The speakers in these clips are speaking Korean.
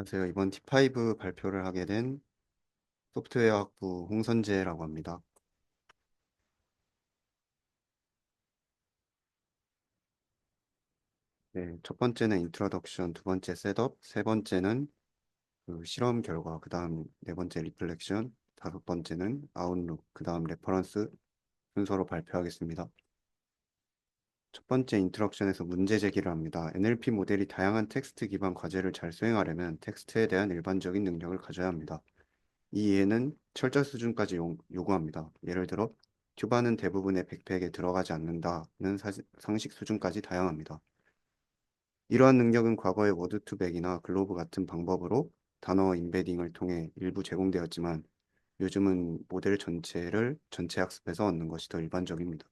안녕하세요. 이번 T5 발표를 하게 된 소프트웨어 학부 홍선재라고 합니다. 네, 첫 번째는 인트로덕션, 두 번째 셋업, 세 번째는 그 실험 결과, 그 다음 네 번째 리플렉션, 다섯 번째는 아웃룩, 그 다음 레퍼런스 순서로 발표하겠습니다. 첫 번째 인트로덕션에서 문제 제기를 합니다. NLP 모델이 다양한 텍스트 기반 과제를 잘 수행하려면 텍스트에 대한 일반적인 능력을 가져야 합니다. 이 이해는 철저 수준까지 요구합니다. 예를 들어 튜바는 대부분의 백팩에 들어가지 않는다는 상식 수준까지 다양합니다. 이러한 능력은 과거에 워드2백이나 글로브 같은 방법으로 단어 임베딩을 통해 일부 제공되었지만 요즘은 모델 전체를 전체 학습해서 얻는 것이 더 일반적입니다.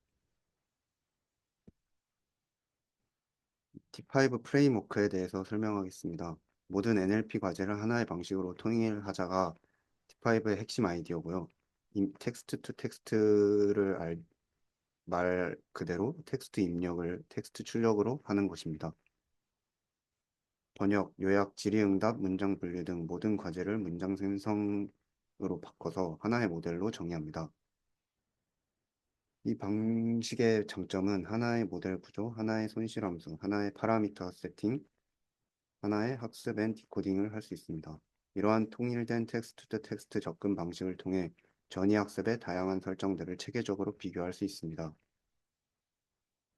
T5 프레임워크에 대해서 설명하겠습니다. 모든 NLP 과제를 하나의 방식으로 통일하자가 T5의 핵심 아이디어고요. 텍스트 투 텍스트를 말 그대로 텍스트 입력을 텍스트 출력으로 하는 것입니다. 번역, 요약, 질의응답, 문장 분류 등 모든 과제를 문장 생성으로 바꿔서 하나의 모델로 정의합니다. 이 방식의 장점은 하나의 모델 구조, 하나의 손실함수, 하나의 파라미터 세팅, 하나의 학습 앤 디코딩을 할 수 있습니다. 이러한 통일된 텍스트 투 텍스트 접근 방식을 통해 전이 학습의 다양한 설정들을 체계적으로 비교할 수 있습니다.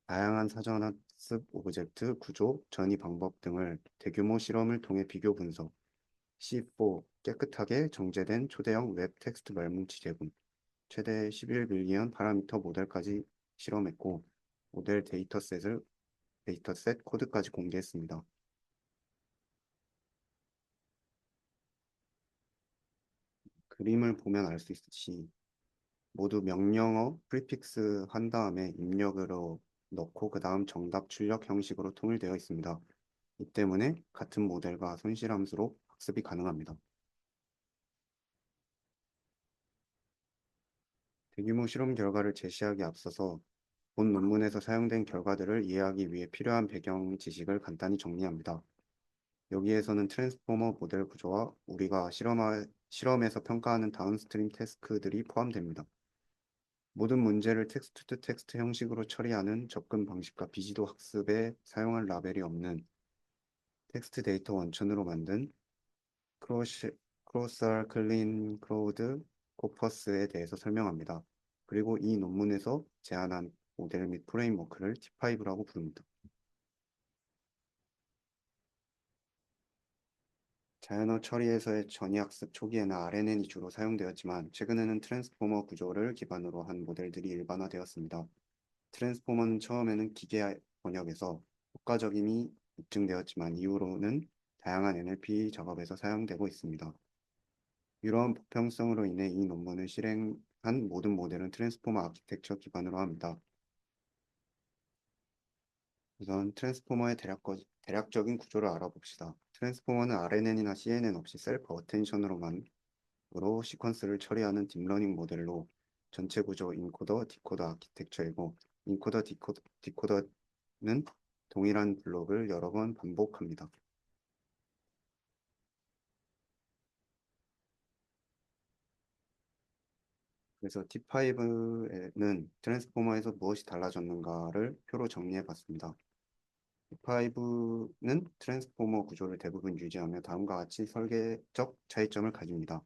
다양한 사전학습 오브젝트, 구조, 전이 방법 등을 대규모 실험을 통해 비교 분석, C4 깨끗하게 정제된 초대형 웹 텍스트 말뭉치 제공, 최대 11밀리언 파라미터 모델까지 실험했고, 모델 데이터셋 코드까지 공개했습니다. 그림을 보면 알 수 있듯이 모두 명령어 프리픽스 한 다음에 입력으로 넣고 그 다음 정답 출력 형식으로 통일되어 있습니다. 이 때문에 같은 모델과 손실함수로 학습이 가능합니다. 대규모 실험 결과를 제시하기 앞서서 본 논문에서 사용된 결과들을 이해하기 위해 필요한 배경 지식을 간단히 정리합니다. 여기에서는 트랜스포머 모델 구조와 우리가 실험에서 평가하는 다운스트림 태스크들이 포함됩니다. 모든 문제를 텍스트 투 텍스트 형식으로 처리하는 접근 방식과 비지도 학습에 사용할 라벨이 없는 텍스트 데이터 원천으로 만든 크로스알 클린 크로우드 코퍼스에 대해서 설명합니다. 그리고 이 논문에서 제안한 모델 및 프레임워크를 T5라고 부릅니다. 자연어 처리에서의 전이학습 초기에는 RNN이 주로 사용되었지만 최근에는 트랜스포머 구조를 기반으로 한 모델들이 일반화되었습니다. 트랜스포머는 처음에는 기계 번역에서 효과적임이 입증되었지만 이후로는 다양한 NLP 작업에서 사용되고 있습니다. 이러한 보편성으로 인해 이 논문을 실행한 모든 모델은 트랜스포머 아키텍처 기반으로 합니다. 우선 트랜스포머의 대략적인 구조를 알아봅시다. 트랜스포머는 RNN이나 CNN 없이 셀프 어텐션으로만 시퀀스를 처리하는 딥러닝 모델로 전체 구조 인코더, 디코더 아키텍처이고 인코더, 디코더는 동일한 블록을 여러 번 반복합니다. 그래서 T5에는 트랜스포머에서 무엇이 달라졌는가를 표로 정리해 봤습니다. T5는 트랜스포머 구조를 대부분 유지하며 다음과 같이 설계적 차이점을 가집니다.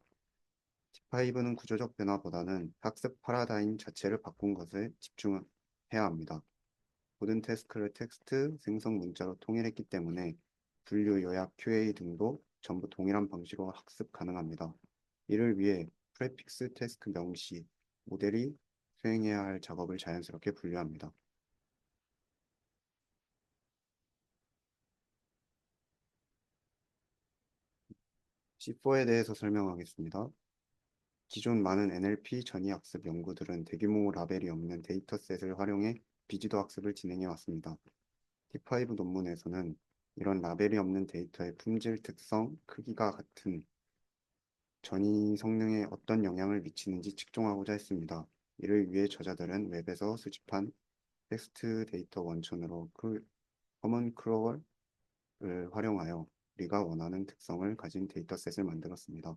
T5는 구조적 변화보다는 학습 파라다임 자체를 바꾼 것에 집중해야 합니다. 모든 태스크를 텍스트 생성 문자로 통일했기 때문에 분류, 요약, QA 등도 전부 동일한 방식으로 학습 가능합니다. 이를 위해 프레픽스 태스크 명시, 모델이 수행해야 할 작업을 자연스럽게 분류합니다. C4에 대해서 설명하겠습니다. 기존 많은 NLP 전이학습 연구들은 대규모 라벨이 없는 데이터셋을 활용해 비지도 학습을 진행해 왔습니다. T5 논문에서는 이런 라벨이 없는 데이터의 품질, 특성, 크기가 같은 전이 성능에 어떤 영향을 미치는지 측정하고자 했습니다. 이를 위해 저자들은 웹에서 수집한 텍스트 데이터 원천으로 커먼 크롤을 활용하여 우리가 원하는 특성을 가진 데이터셋을 만들었습니다.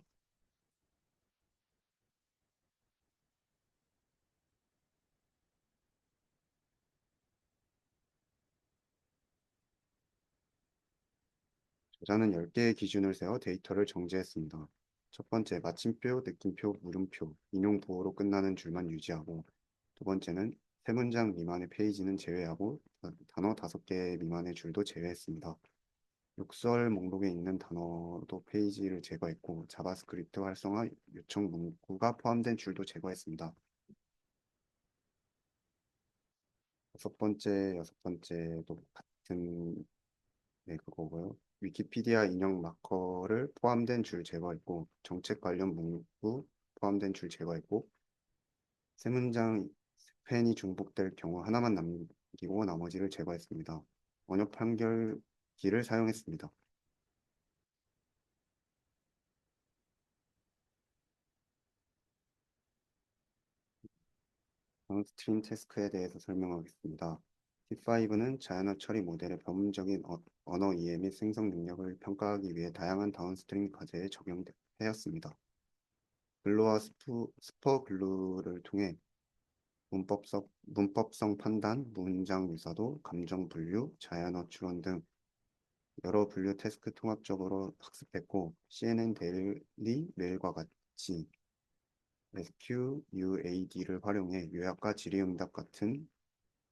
저자는 10개의 기준을 세워 데이터를 정제했습니다. 첫 번째, 마침표, 느낌표, 물음표, 인용 부호로 끝나는 줄만 유지하고, 두 번째는 세 문장 미만의 페이지는 제외하고 단어 5개 미만의 줄도 제외했습니다. 욕설 목록에 있는 단어도 페이지를 제거했고, 자바스크립트 활성화 요청 문구가 포함된 줄도 제거했습니다. 여섯 번째도 같은 그거고요. 위키피디아 인용 마커를 포함된 줄 제거했고, 정책 관련 문구 포함된 줄 제거했고, 세 문장 스팬이 중복될 경우 하나만 남기고 나머지를 제거했습니다. 언어 판결기를 사용했습니다. 다운스트림 태스크에 대해서 설명하겠습니다. T5는 자연어 처리 모델의 변문적인 언어 이해 및 생성 능력을 평가하기 위해 다양한 다운스트림 과제에 적용하였습니다. 글루와 스퍼 글루를 통해 문법성 판단, 문장 유사도, 감정 분류, 자연어 추론 등 여러 분류 태스크 통합적으로 학습했고, CNN 데일리 메일과 같이 SQUAD를 활용해 요약과 질의응답 같은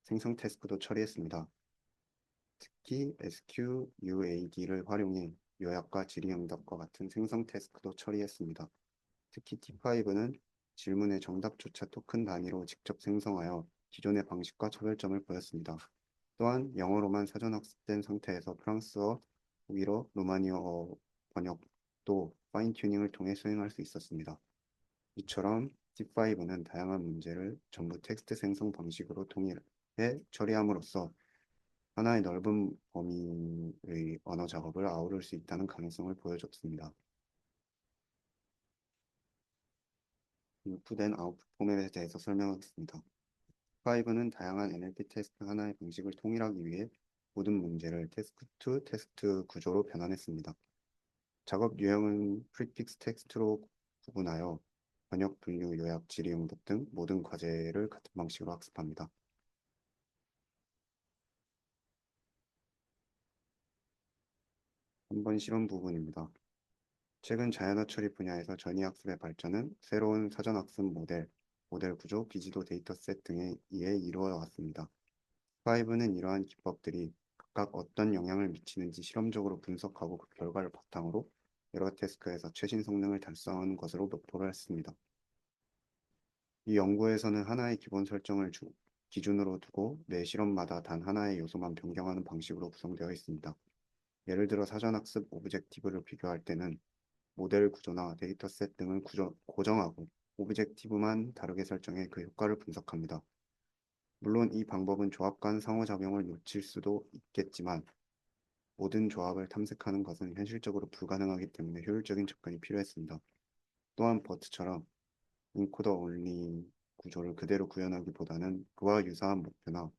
생성 태스크도 처리했습니다. 특히 SQUAD를 활용해 요약과 질의응답과 같은 생성 태스크도 처리했습니다. 특히 T5는 질문의 정답조차 토큰 단위로 직접 생성하여 기존의 방식과 차별점을 보였습니다. 또한 영어로만 사전 학습된 상태에서 프랑스어, 독일어, 루마니어 번역도 파인 튜닝을 통해 수행할 수 있었습니다. 이처럼 T5는 다양한 문제를 전부 텍스트 생성 방식으로 통일해 처리함으로써 하나의 넓은 범위의 언어 작업을 아우를 수 있다는 가능성을 보여줬습니다. 인풋 앤 아웃풋 포맷에 대해서 설명하겠습니다. T5는 다양한 NLP 테스트 하나의 방식을 통일하기 위해 모든 문제를 테스트 투 테스트 구조로 변환했습니다. 작업 유형은 프리픽스 텍스트로 구분하여 번역, 분류, 요약, 질의응답 등 모든 과제를 같은 방식으로 학습합니다. 한 번 실험 부분입니다. 최근 자연어 처리 분야에서 전이학습의 발전은 새로운 사전학습 모델 구조, 비지도 데이터셋 등에 의해 이루어 왔습니다. 5는 이러한 기법들이 각각 어떤 영향을 미치는지 실험적으로 분석하고 그 결과를 바탕으로 여러 태스크에서 최신 성능을 달성하는 것으로 목표를 했습니다. 이 연구에서는 하나의 기본 설정을 기준으로 두고 매 실험마다 단 하나의 요소만 변경하는 방식으로 구성되어 있습니다. 예를 들어 사전학습 오브젝티브를 비교할 때는 모델 구조나 데이터셋 등을 고정하고 오브젝티브만 다르게 설정해 그 효과를 분석합니다. 물론 이 방법은 조합 간 상호작용을 놓칠 수도 있겠지만 모든 조합을 탐색하는 것은 현실적으로 불가능하기 때문에 효율적인 접근이 필요했습니다. 또한 버트처럼 인코더 온리 구조를 그대로 구현하기보다는 그와 유사한 목표나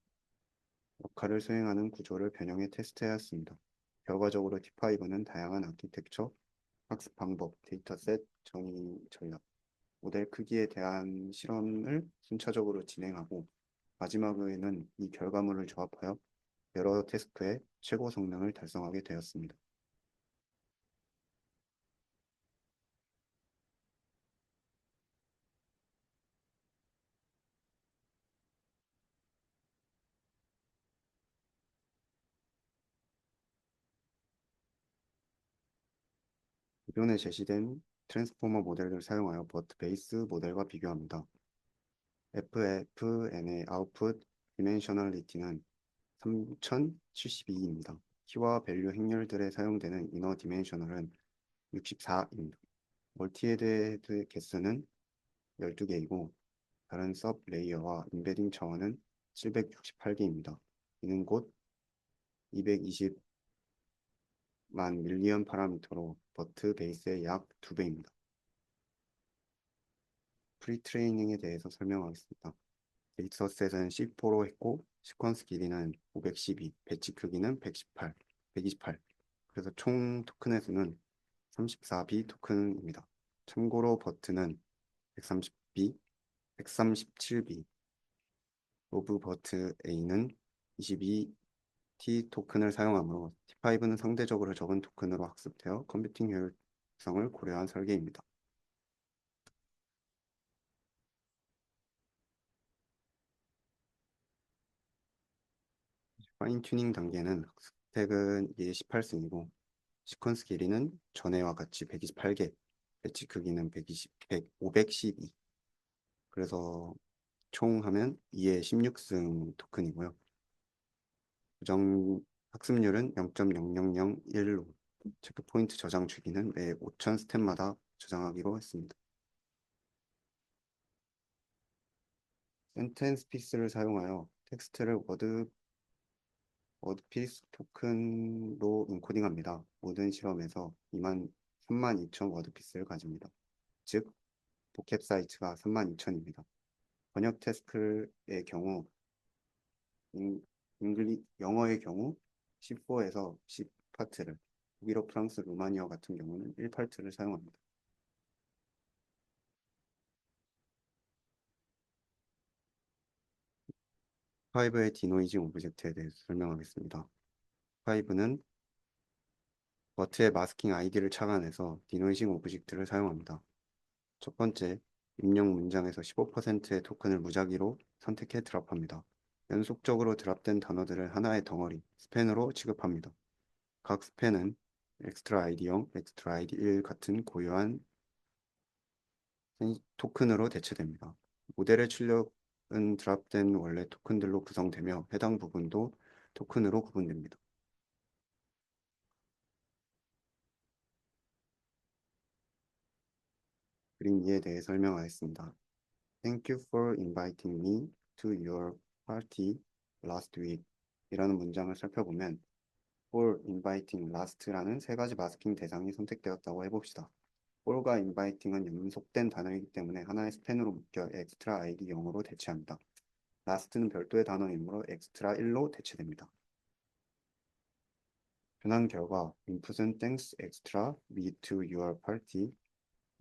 역할을 수행하는 구조를 변형해 테스트하였습니다. 결과적으로 T5는 다양한 아키텍처, 학습 방법, 데이터셋, 정의 전략, 모델 크기에 대한 실험을 순차적으로 진행하고 마지막에는 이 결과물을 조합하여 여러 태스크의 최고 성능을 달성하게 되었습니다. 기존에 제시된 트랜스포머 모델을 사용하여 버트 베이스 모델과 비교합니다. FFN의 아웃풋 디멘셔널리티는 3072입니다. 키와 밸류 행렬들에 사용되는 이너 디멘셔널은 64입니다. 멀티헤드 개수는 12개이고 다른 서브 레이어와 임베딩 차원은 768개입니다. 이는 곧 220만 밀리언 파라미터로 버트 베이스의 약 2배입니다. 프리트레이닝에 대해서 설명하겠습니다. 데이터셋은 C4로 했고 시퀀스 길이는 512, 배치 크기는 128. 그래서 총 토큰의 수는 34B 토큰입니다. 참고로 버트는 130B, 137B, 오브 버트 A는 22T 토큰을 사용하므로 T5는 상대적으로 적은 토큰으로 학습되어 컴퓨팅 효율성을 고려한 설계입니다. 파인 튜닝 단계는 학습택은 이게 18승이고 시퀀스 길이는 전에와 같이 128개, 배치 크기는 120, 100, 512. 그래서 총 하면 2의 16승 토큰이고요. 고정 학습률은 0.0001로 체크 포인트 저장 주기는 매 5,000 스텝마다 저장하기로 했습니다. 센텐스 피스를 사용하여 텍스트를 워드피스 토큰로 인코딩합니다. 모든 실험에서 32,000 워드피스를 가집니다. 즉, 도캡 사이즈가 32,000입니다. 번역 태스크의 경우, 영어의 경우 14에서 10파트를, 독일어, 프랑스, 루마니아 같은 경우는 1파트를 사용합니다. 파이브의 디노이징 오브젝트에 대해서 설명하겠습니다. 파이브는 버트의 마스킹 아이디를 착안해서 디노이징 오브젝트를 사용합니다. 첫 번째, 입력 문장에서 15%의 토큰을 무작위로 선택해 드랍합니다. 연속적으로 드랍된 단어들을 하나의 덩어리, 스팬으로 취급합니다. 각 스팬은 엑스트라 아이디 0, 엑스트라 아이디 1 같은 고유한 토큰으로 대체됩니다. 모델의 출력은 드랍된 원래 토큰들로 구성되며 해당 부분도 토큰으로 구분됩니다. 그림 2에 대해 설명하겠습니다. Thank you for inviting me to your party last week 이라는 문장을 살펴보면 for inviting last라는 세 가지 마스킹 대상이 선택되었다고 해봅시다. for과 inviting은 연속된 단어이기 때문에 하나의 스팬으로 묶여 extra id 0으로 대체합니다. last는 별도의 단어이므로 extra 1로 대체됩니다. 변환 결과 input은 thanks extra me to your party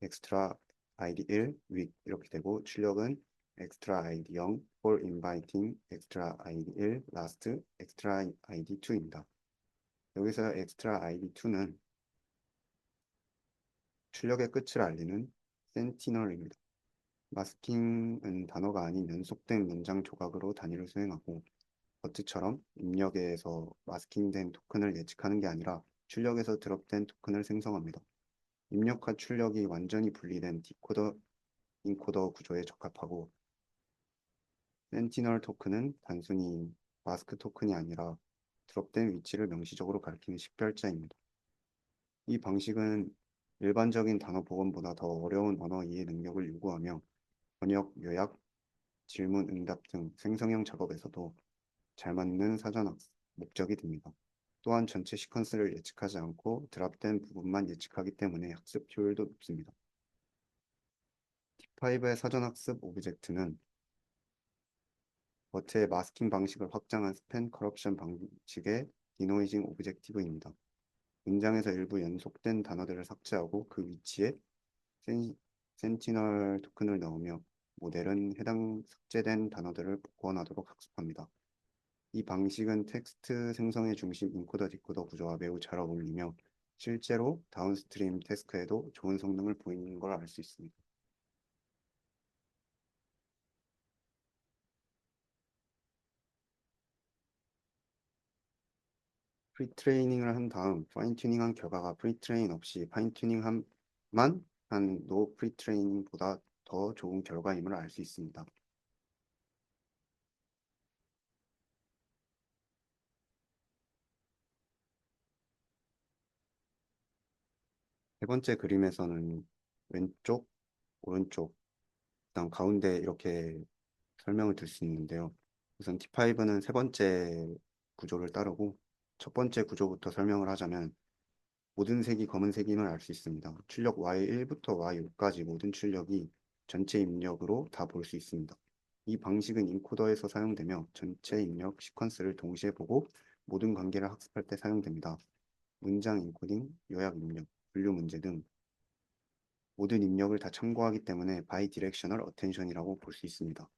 extra id 1 week 이렇게 되고 출력은 extra id 0 for inviting extra id 1 last extra id 2입니다. 여기서 extra id 2는 출력의 끝을 알리는 센티널입니다. 마스킹은 단어가 아닌 연속된 문장 조각으로 단위를 수행하고 버트처럼 입력에서 마스킹된 토큰을 예측하는 게 아니라 출력에서 드롭된 토큰을 생성합니다. 입력과 출력이 완전히 분리된 디코더, 인코더 구조에 적합하고 센티널 토큰은 단순히 마스크 토큰이 아니라 드롭된 위치를 명시적으로 가리키는 식별자입니다. 이 방식은 일반적인 단어 복원보다 더 어려운 언어 이해 능력을 요구하며 번역, 요약, 질문, 응답 등 생성형 작업에서도 잘 맞는 사전 학습 목적이 됩니다. 또한 전체 시퀀스를 예측하지 않고 드랍된 부분만 예측하기 때문에 학습 효율도 높습니다. T5의 사전 학습 오브젝트는 버트의 마스킹 방식을 확장한 스팬 커럽션 방식의 디노이징 오브젝티브입니다. 문장에서 일부 연속된 단어들을 삭제하고 그 위치에 센티널 토큰을 넣으며 모델은 해당 삭제된 단어들을 복원하도록 학습합니다. 이 방식은 텍스트 생성의 중심 인코더 디코더 구조와 매우 잘 어울리며 실제로 다운스트림 태스크에도 좋은 성능을 보이는 걸 알 수 있습니다. 프리트레이닝을 한 다음 파인 튜닝한 결과가 프리트레인 없이 파인 튜닝만 한 노 프리트레이닝보다 더 좋은 결과임을 알 수 있습니다. 세 번째 그림에서는 왼쪽, 오른쪽, 그다음 가운데 이렇게 설명을 들 수 있는데요. 우선 T5는 세 번째 구조를 따르고 첫 번째 구조부터 설명을 하자면 모든 색이 검은색임을 알 수 있습니다. 출력 Y1부터 Y5까지 모든 출력이 전체 입력으로 다 볼 수 있습니다. 이 방식은 인코더에서 사용되며 전체 입력 시퀀스를 동시에 보고 모든 관계를 학습할 때 사용됩니다. 문장 인코딩, 요약 입력, 분류 문제 등 모든 입력을 다 참고하기 때문에 바이 디렉셔널 어텐션이라고 볼 수 있습니다.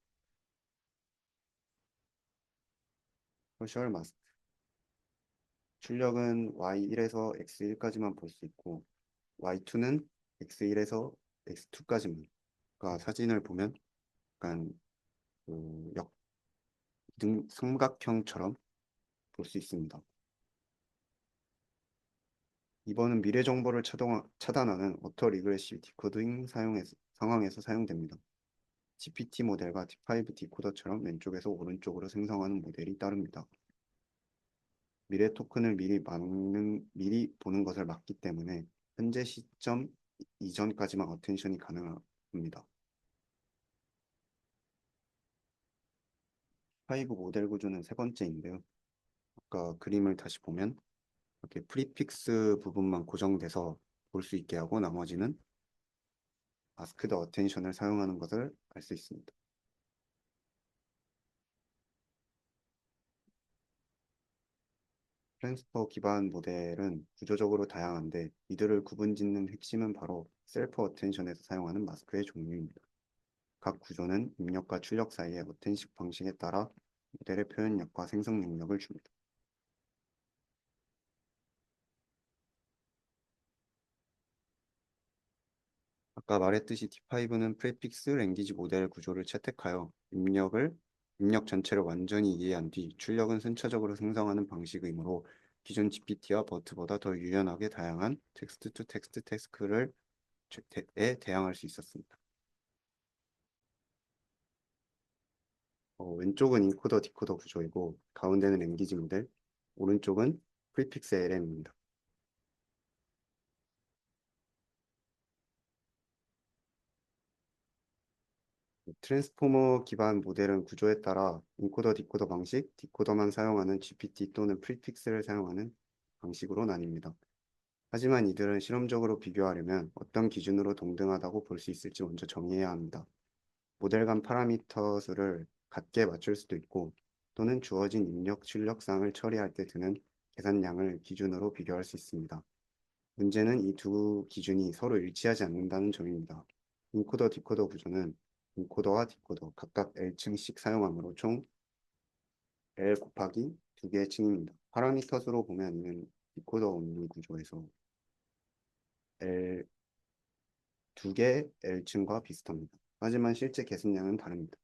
소셜 마스크 출력은 Y1에서 X1까지만 볼 수 있고 Y2는 X1에서 X2까지만. 그러니까 사진을 보면 약간 그 삼각형처럼 볼 수 있습니다. 이번은 미래 정보를 차단하는 오토 리그레시브 디코딩 상황에서 사용됩니다. GPT 모델과 T5 디코더처럼 왼쪽에서 오른쪽으로 생성하는 모델이 따릅니다. 미래 토큰을 미리 보는 것을 막기 때문에 현재 시점 이전까지만 어텐션이 가능합니다. T5 모델 구조는 세 번째인데요. 아까 그림을 다시 보면 이렇게 프리픽스 부분만 고정돼서 볼 수 있게 하고 나머지는 마스크드 어텐션을 사용하는 것을 알 수 있습니다. 트랜스퍼 기반 모델은 구조적으로 다양한데 이들을 구분짓는 핵심은 바로 셀프 어텐션에서 사용하는 마스크의 종류입니다. 각 구조는 입력과 출력 사이의 어텐식 방식에 따라 모델의 표현력과 생성 능력을 줍니다. 아까 말했듯이 T5는 프레픽스 랭귀지 모델 구조를 채택하여 입력 전체를 완전히 이해한 뒤 출력은 순차적으로 생성하는 방식이므로 기존 GPT와 버트보다 더 유연하게 다양한 텍스트 투 텍스트 태스크에 대항할 수 있었습니다. 왼쪽은 인코더 디코더 구조이고 가운데는 랭귀지 모델, 오른쪽은 프리픽스 LM입니다. 트랜스포머 기반 모델은 구조에 따라 인코더 디코더 방식, 디코더만 사용하는 GPT 또는 프리픽스를 사용하는 방식으로 나뉩니다. 하지만 이들은 실험적으로 비교하려면 어떤 기준으로 동등하다고 볼 수 있을지 먼저 정의해야 합니다. 모델 간 파라미터 수를 같게 맞출 수도 있고 또는 주어진 입력 출력상을 처리할 때 드는 계산량을 기준으로 비교할 수 있습니다. 문제는 이 두 기준이 서로 일치하지 않는다는 점입니다. 인코더 디코더 구조는 인코더와 디코더 각각 L층씩 사용하므로 총 L 곱하기 2개의 층입니다. 파라미터 수로 보면 이는 디코더 온리 구조에서 L 2개 L층과 비슷합니다. 하지만 실제 계산량은 다릅니다.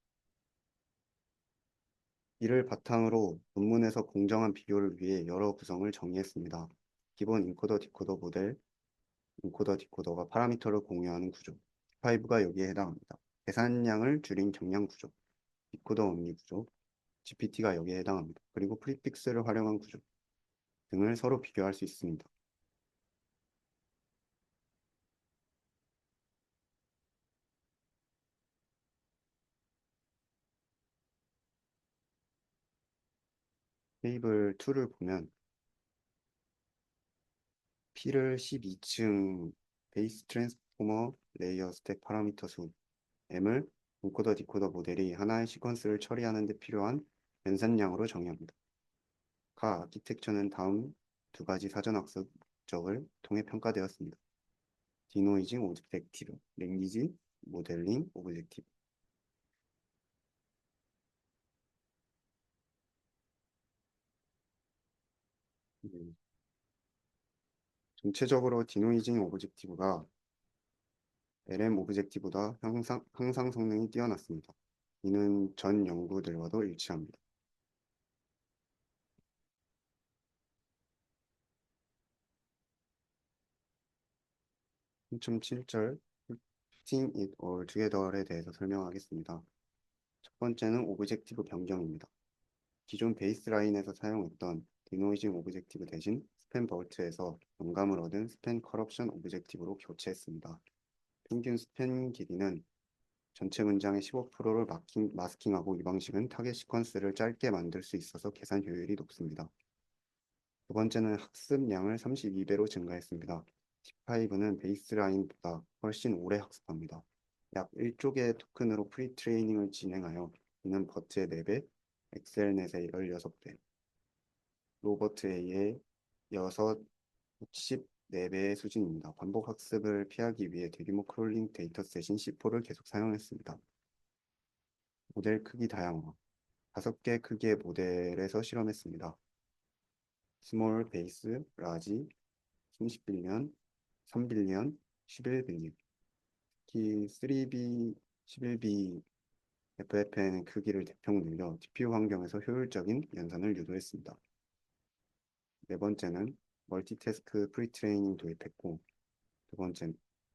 이를 바탕으로 논문에서 공정한 비교를 위해 여러 구성을 정의했습니다. 기본 인코더 디코더 모델, 인코더 디코더가 파라미터를 공유하는 구조, T5가 여기에 해당합니다. 계산량을 줄인 경량 구조, 디코더 온리 구조, GPT가 여기에 해당합니다. 그리고 프리픽스를 활용한 구조 등을 서로 비교할 수 있습니다. 테이블 2를 보면 P를 12층 베이스 트랜스포머 레이어 스택 파라미터 수, M을 인코더 디코더 모델이 하나의 시퀀스를 처리하는 데 필요한 연산량으로 정의합니다. 가 아키텍처는 다음 두 가지 사전 학습 목적을 통해 평가되었습니다. 디노이징 오브젝티브, 랭귀지 모델링 오브젝티브. 음, 전체적으로 디노이징 오브젝티브가 LM 오브젝티브보다 항상 성능이 뛰어났습니다. 이는 전 연구들과도 일치합니다. 3.7절 Putting it all together에 대해서 설명하겠습니다. 첫 번째는 오브젝티브 변경입니다. 기존 베이스라인에서 사용했던 디노이징 오브젝티브 대신 스팸 버트에서 영감을 얻은 스팸 커럽션 오브젝티브로 교체했습니다. 평균 스팸 길이는 전체 문장의 15%를 마스킹하고 이 방식은 타겟 시퀀스를 짧게 만들 수 있어서 계산 효율이 높습니다. 두 번째는 학습량을 32배로 증가했습니다. T5는 베이스라인보다 훨씬 오래 학습합니다. 약 1조 개의 토큰으로 프리트레이닝을 진행하여 이는 버트의 4배, 엑셀넷의 16배, 로버트 A의 14배의 수준입니다. 반복 학습을 피하기 위해 대규모 크롤링 데이터셋인 C4를 계속 사용했습니다. 모델 크기 다양화. 5개 크기의 모델에서 실험했습니다. 스몰, 베이스, 라지, 30빌리언, 3빌리언, 11빌리언. 특히 3B, 11B FFN의 크기를 대폭 늘려 TPU 환경에서 효율적인 연산을 유도했습니다. 네 번째는 멀티태스크 프리트레이닝 도입했고,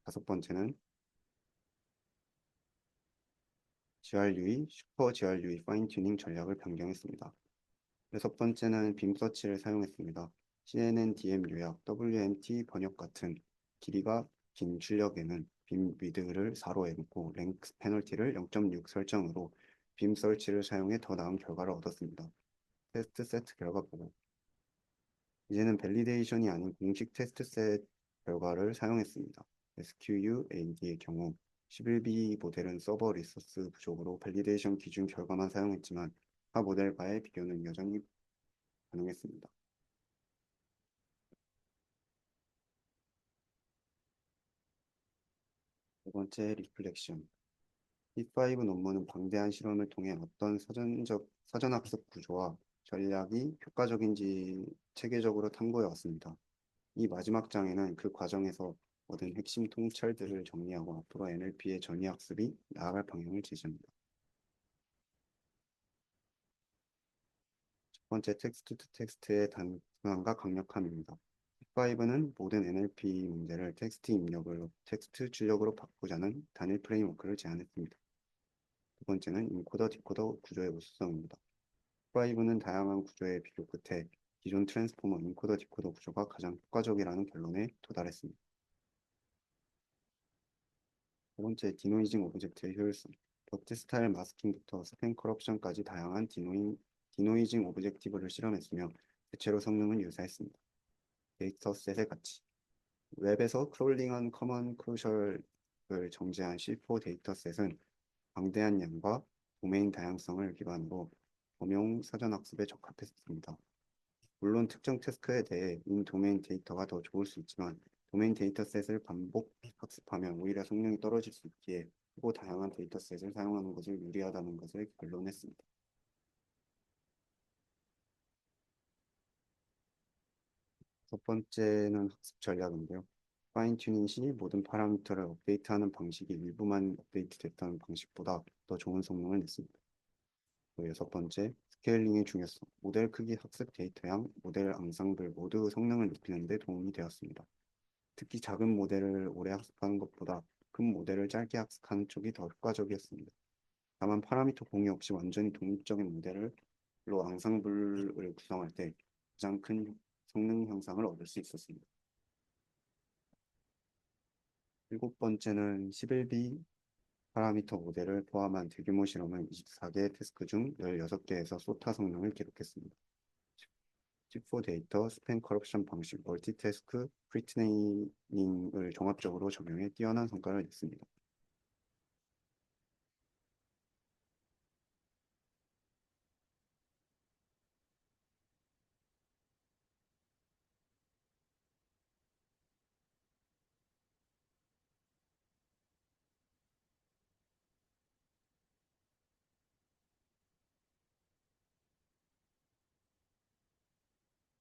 다섯 번째는 GRUE, 슈퍼 GRUE 파인 튜닝 전략을 변경했습니다. 여섯 번째는 빔 서치를 사용했습니다. CNN, DM 요약, WMT 번역 같은 길이가 긴 출력에는 빔 위드를 4로 해놓고 랭크 페널티를 0.6 설정으로 빔 서치를 사용해 더 나은 결과를 얻었습니다. 테스트 세트 결과 보고 이제는 밸리데이션이 아닌 공식 테스트 셋 결과를 사용했습니다. SQUAD의 경우 11B 모델은 서버 리소스 부족으로 밸리데이션 기준 결과만 사용했지만 타 모델과의 비교는 여전히 가능했습니다. 두 번째 리플렉션. E5 논문은 방대한 실험을 통해 어떤 사전학습 구조와 전략이 효과적인지 체계적으로 탐구해 왔습니다. 이 마지막 장에는 그 과정에서 얻은 핵심 통찰들을 정리하고 앞으로 NLP의 전이학습이 나아갈 방향을 제시합니다. 첫 번째 텍스트 투 텍스트의 단순함과 강력함입니다. 힙5는 모든 NLP 문제를 텍스트 입력을 텍스트 출력으로 바꾸자는 단일 프레임워크를 제안했습니다. 두 번째는 인코더 디코더 구조의 우수성입니다. 힙5는 다양한 구조의 비교 끝에 기존 트랜스포머 인코더 디코더 구조가 가장 효과적이라는 결론에 도달했습니다. 세 번째, 디노이징 오브젝트의 효율성. 도트 스타일 마스킹부터 스팸 커럽션까지 다양한 디노이징 오브젝티브를 실험했으며 대체로 성능은 유사했습니다. 데이터셋의 가치. 웹에서 크롤링한 커먼 크루셜을 정제한 C4 데이터셋은 방대한 양과 도메인 다양성을 기반으로 범용 사전학습에 적합했습니다. 물론 특정 태스크에 대해 인 도메인 데이터가 더 좋을 수 있지만 도메인 데이터셋을 반복 학습하면 오히려 성능이 떨어질 수 있기에 크고 다양한 데이터셋을 사용하는 것을 유리하다는 것을 결론냈습니다. 첫 번째는 학습 전략인데요. 파인 튜닝 시 모든 파라미터를 업데이트하는 방식이 일부만 업데이트됐다는 방식보다 더 좋은 성능을 냈습니다. 또 여섯 번째, 스케일링의 중요성. 모델 크기, 학습 데이터양, 모델 앙상블 모두 성능을 높이는 데 도움이 되었습니다. 특히 작은 모델을 오래 학습하는 것보다 큰 모델을 짧게 학습하는 쪽이 더 효과적이었습니다. 다만 파라미터 공유 없이 완전히 독립적인 모델로 앙상블을 구성할 때 가장 큰 성능 향상을 얻을 수 있었습니다. 일곱 번째는 11B 파라미터 모델을 포함한 대규모 실험은 24개의 태스크 중 16개에서 소타 성능을 기록했습니다. C4 데이터, 스팸 커럽션 방식, 멀티태스크, 프리트레이닝을 종합적으로 적용해 뛰어난 성과를 냈습니다.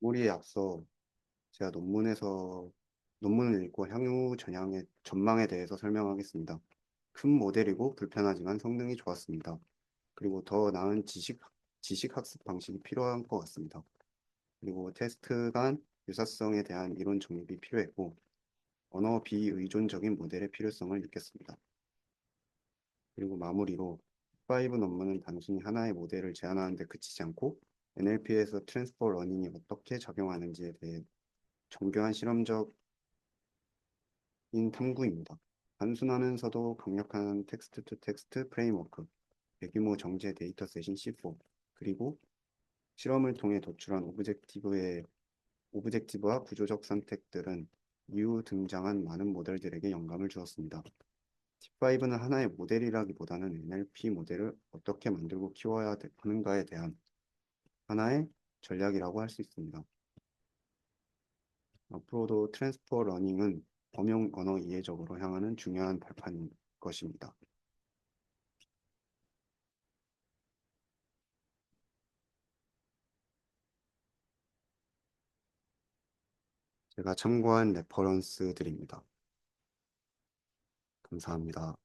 우리에 앞서 제가 논문을 읽고 향후 전향의 전망에 대해서 설명하겠습니다. 큰 모델이고 불편하지만 성능이 좋았습니다. 그리고 더 나은 지식 학습 방식이 필요한 것 같습니다. 그리고 테스트 간 유사성에 대한 이론 정립이 필요했고 언어 비의존적인 모델의 필요성을 느꼈습니다. 그리고 마무리로 5 논문은 단순히 하나의 모델을 제안하는 데 그치지 않고 NLP에서 트랜스퍼 러닝이 어떻게 작용하는지에 대해 정교한 실험적인 탐구입니다. 단순하면서도 강력한 텍스트 투 텍스트 프레임워크, 대규모 정제 데이터셋인 C4, 그리고 실험을 통해 도출한 오브젝티브와 구조적 선택들은 이후 등장한 많은 모델들에게 영감을 주었습니다. T5는 하나의 모델이라기보다는 NLP 모델을 어떻게 만들고 키워야 하는가에 대한 하나의 전략이라고 할 수 있습니다. 앞으로도 트랜스퍼 러닝은 범용 언어 이해적으로 향하는 중요한 발판인 것입니다. 제가 참고한 레퍼런스들입니다. 감사합니다.